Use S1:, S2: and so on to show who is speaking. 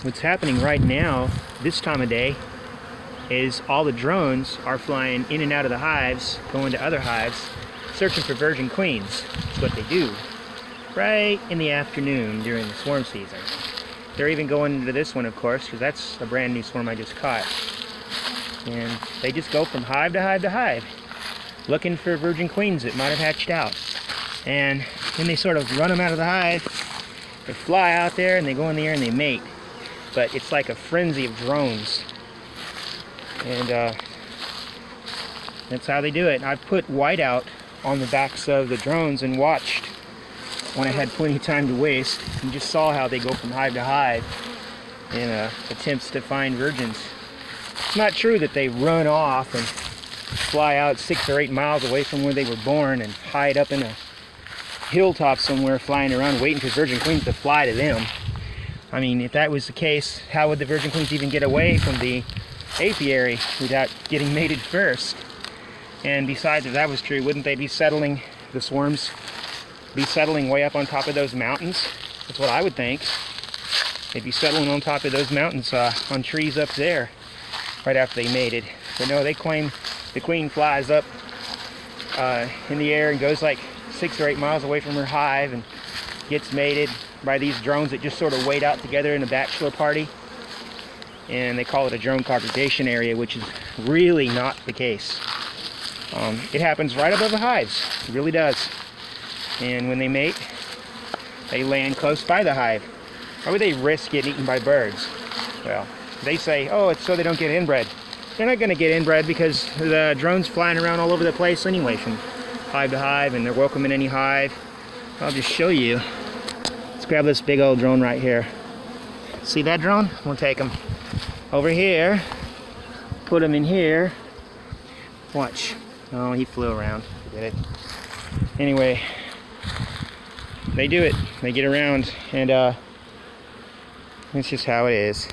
S1: what's happening right now, this time of day, is all the drones are flying in and out of the hives, going to other hives, searching for virgin queens. That's what they do right in the afternoon during the swarm season. They're even going into this one, of course, because that's a brand new swarm I just caught. And they just go from hive to hive to hive, looking for virgin queens that might have hatched out. And then they sort of run them out of the hive. They fly out there and they go in the air and they mate. But it's like a frenzy of drones. And that's how they do it. I've put whiteout on the backs of the drones and watched when I had plenty of time to waste, and just saw how they go from hive to hive in attempts to find virgins. It's not true that they run off and fly out 6 or 8 miles away from where they were born and hide up in a hilltop somewhere flying around waiting for virgin queens to fly to them. I mean, if that was the case, how would the virgin queens even get away from the apiary without getting mated first? And besides, if that was true, wouldn't they be settling, the swarms be settling way up on top of those mountains? That's what I would think. They'd be settling on top of those mountains on trees up there right after they mated. But no, they claim the queen flies up in the air and goes like 6 or 8 miles away from her hive and gets mated by these drones that just sort of wait out together in a bachelor party. And they call it a drone congregation area, which is really not the case. It happens right above the hives. It really does. And when they mate, they land close by the hive. Why would they risk getting eaten by birds? Well, they say, oh, it's so they don't get inbred. They're not going to get inbred because the drone's flying around all over the place anyway, from hive to hive, and they're welcome in any hive. I'll just show you. Let's grab this big old drone right here. See that drone? We'll take him over here, put him in here. Watch. Oh, he flew around. Forget it. Anyway, they do it. They get around, and that's just how it is.